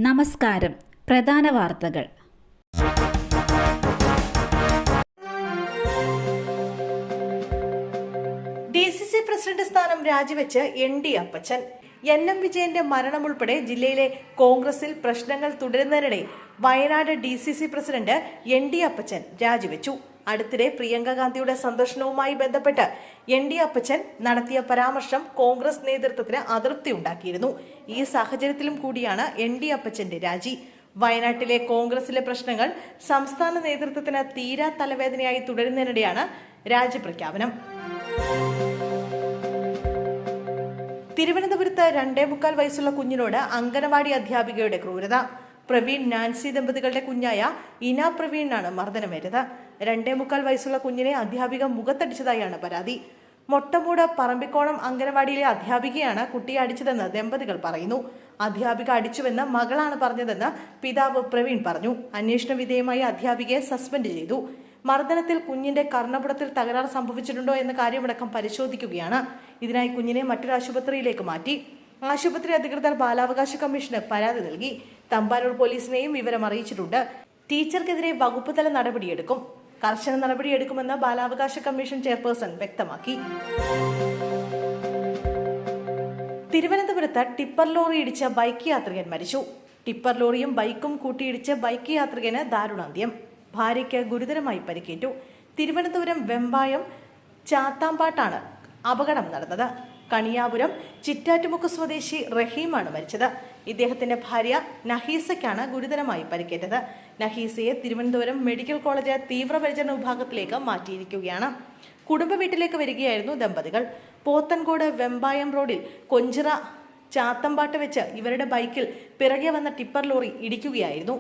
നമസ്കാരം. പ്രധാന വാർത്തകൾ. DCC പ്രസിഡന്റ് സ്ഥാനം രാജിവെച്ച് ND അപ്പച്ചൻ. NM വിജയന്റെ മരണം ഉൾപ്പെടെ ജില്ലയിലെ കോൺഗ്രസിൽ പ്രശ്നങ്ങൾ തുടരുന്നതിനിടെ വയനാട് DCC പ്രസിഡന്റ് ND അപ്പച്ചൻ രാജിവെച്ചു. അടുത്തിടെ പ്രിയങ്ക ഗാന്ധിയുടെ സന്ദർശനവുമായി ബന്ധപ്പെട്ട് ND അപ്പച്ചൻ നടത്തിയ പരാമർശം കോൺഗ്രസ് നേതൃത്വത്തിന് അതൃപ്തി ഉണ്ടാക്കിയിരുന്നു. ഈ സാഹചര്യത്തിലും കൂടിയാണ് ND അപ്പച്ചന്റെ രാജി. വയനാട്ടിലെ കോൺഗ്രസിലെ പ്രശ്നങ്ങൾ സംസ്ഥാന നേതൃത്വത്തിന് തീരാ തലവേദനയായി തുടരുന്നതിനിടെയാണ് രാജ്യപ്രഖ്യാപനം. തിരുവനന്തപുരത്ത് 2.25 വയസ്സുള്ള കുഞ്ഞിനോട് അംഗനവാടി അധ്യാപികയുടെ ക്രൂരത. പ്രവീൺ നാൻസി ദമ്പതികളുടെ കുഞ്ഞായ ഇന പ്രവീണിനാണ് മർദ്ദനമേറ്റത്. 2.25 വയസ്സുള്ള കുഞ്ഞിനെ അധ്യാപിക മുഖത്തടിച്ചതായാണ് പരാതി. മൊട്ടമൂട് പറമ്പിക്കോണം അംഗനവാടിയിലെ അധ്യാപികയാണ് കുട്ടിയെ അടിച്ചതെന്ന് ദമ്പതികൾ പറയുന്നു. അധ്യാപിക അടിച്ചുവെന്ന് മകളാണ് പറഞ്ഞതെന്ന് പിതാവ് പ്രവീൺ പറഞ്ഞു. അന്വേഷണ വിധേയമായി അധ്യാപികയെ സസ്പെൻഡ് ചെയ്തു. മർദ്ദനത്തിൽ കുഞ്ഞിന്റെ കർണപുടത്തിൽ തകരാർ സംഭവിച്ചിട്ടുണ്ടോ എന്ന കാര്യമടക്കം പരിശോധിക്കുകയാണ്. ഇതിനായി കുഞ്ഞിനെ മറ്റൊരു ആശുപത്രിയിലേക്ക് മാറ്റി. ആശുപത്രി അധികൃതർ ബാലാവകാശ കമ്മീഷന് പരാതി നൽകി. തമ്പാനൂർ പോലീസിനെയും വിവരം അറിയിച്ചിട്ടുണ്ട്. ടീച്ചർക്കെതിരെ വകുപ്പ് തല നടപടിയെടുക്കും. കർശന നടപടിയെടുക്കുമെന്ന് ബാലാവകാശ കമ്മീഷൻ ചെയർപേഴ്സൺ വ്യക്തമാക്കി. തിരുവനന്തപുരത്ത് ടിപ്പർ ലോറി ഇടിച്ച ബൈക്ക് യാത്രികൻ മരിച്ചു. ടിപ്പർ ലോറിയും ബൈക്കും കൂട്ടിയിടിച്ച് ബൈക്ക് യാത്രികന് ദാരുണാന്ത്യം. ഭാര്യയ്ക്ക് ഗുരുതരമായി പരിക്കേറ്റു. തിരുവനന്തപുരം വെമ്പായം ചാത്താമ്പാട്ടാണ് അപകടം നടന്നത്. കണിയാപുരം ചിറ്റാറ്റുമുക്ക് സ്വദേശി റഹീമാണ് മരിച്ചത്. ഇദ്ദേഹത്തിന്റെ ഭാര്യ നഹീസയ്ക്കാണ് ഗുരുതരമായി പരിക്കേറ്റത്. നഹീസയെ തിരുവനന്തപുരം മെഡിക്കൽ കോളേജ് തീവ്രപരിചരണ വിഭാഗത്തിലേക്ക് മാറ്റിയിരിക്കുകയാണ്. കുടുംബ വീട്ടിലേക്ക് വരികയായിരുന്നു ദമ്പതികൾ. പോത്തൻകോട് വെമ്പായം റോഡിൽ കൊഞ്ചിറ ചാത്തമ്പാട്ട് വെച്ച് ഇവരുടെ ബൈക്കിൽ പിറകെ വന്ന ടിപ്പർ ലോറി ഇടിക്കുകയായിരുന്നു.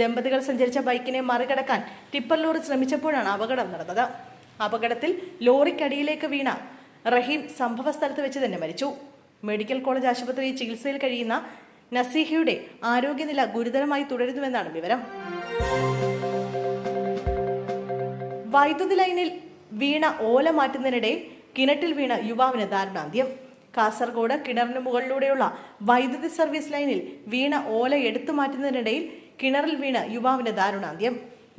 ദമ്പതികൾ സഞ്ചരിച്ച ബൈക്കിനെ മറികടക്കാൻ ടിപ്പർ ലോറി ശ്രമിച്ചപ്പോഴാണ് അപകടം നടന്നത്. അപകടത്തിൽ ലോറിക്കടിയിലേക്ക് വീണ റഹീം സംഭവ സ്ഥലത്ത് വെച്ച് തന്നെ മരിച്ചു. മെഡിക്കൽ കോളേജ് ആശുപത്രിയിൽ ചികിത്സയിൽ കഴിയുന്ന നസീഹയുടെ ആരോഗ്യനില ഗുരുതരമായി തുടരുന്നുവെന്നാണ് വിവരം. വൈദ്യുതി ലൈനിൽ വീണ ഓല മാറ്റുന്നതിനിടെ കിണറ്റിൽ വീണ യുവാവിന് ദാരുണാന്ത്യം. കാസർഗോഡ് കിണറിന് മുകളിലൂടെയുള്ള വൈദ്യുതി സർവീസ് ലൈനിൽ വീണ ഓല എടുത്തു മാറ്റുന്നതിനിടയിൽ കിണറിൽ വീണ യുവാവിന് ദാരുണാന്ത്യം.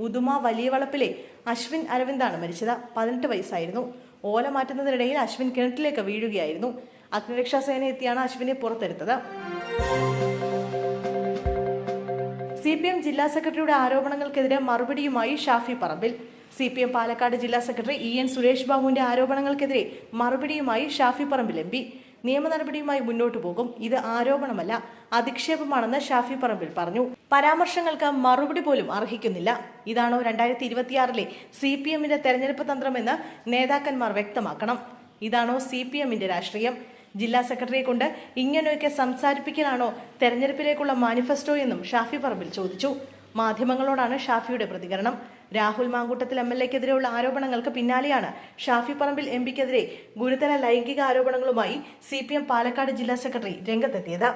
ഉദുമ വലിയ വളപ്പിലെ അശ്വിൻ അരവിന്ദാണ് മരിച്ചത്. 18 വയസ്സായിരുന്നു. ഓല മാറ്റുന്നതിനിടയിൽ അശ്വിൻ കിണറ്റിലേക്ക് വീഴുകയായിരുന്നു. അഗ്നിരക്ഷാസേന എത്തിയാണ് അശ്വിനെ പുറത്തെടുത്തത്. CPM ജില്ലാ സെക്രട്ടറിയുടെ ആരോപണങ്ങൾക്കെതിരെ മറുപടിയുമായി ഷാഫി പറമ്പിൽ. CPM പാലക്കാട് ജില്ലാ സെക്രട്ടറി EN സുരേഷ് ബാബുവിന്റെ ആരോപണങ്ങൾക്കെതിരെ മറുപടിയുമായി ഷാഫി പറമ്പിൽ MP. നിയമ നടപടിയുമായി മുന്നോട്ടു പോകും. ഇത് ആരോപണമല്ല, അധിക്ഷേപമാണെന്ന് ഷാഫി പറമ്പിൽ പറഞ്ഞു. പരാമർശങ്ങൾക്ക് മറുപടി പോലും അർഹിക്കുന്നില്ല. ഇതാണോ 2026 CPMന്റെ തെരഞ്ഞെടുപ്പ് തന്ത്രമെന്ന് നേതാക്കന്മാർ വ്യക്തമാക്കണം. ഇതാണോ CPMന്റെ രാഷ്ട്രീയം? ജില്ലാ സെക്രട്ടറിയെ കൊണ്ട് ഇങ്ങനെയൊക്കെ സംസാരിപ്പിക്കലാണോ തെരഞ്ഞെടുപ്പിലേക്കുള്ള മാനിഫെസ്റ്റോ എന്നും ഷാഫി പറമ്പിൽ ചോദിച്ചു. മാധ്യമങ്ങളോടാണ് ഷാഫിയുടെ പ്രതികരണം. രാഹുൽ മാങ്കൂട്ടത്തിൽ MLAക്കെതിരെയുള്ള ആരോപണങ്ങൾക്ക് പിന്നാലെയാണ് ഷാഫി പറമ്പിൽ MPക്കെതിരെ ഗുരുതര ലൈംഗിക ആരോപണങ്ങളുമായി CPM പാലക്കാട് ജില്ലാ സെക്രട്ടറി രംഗത്തെത്തിയത്.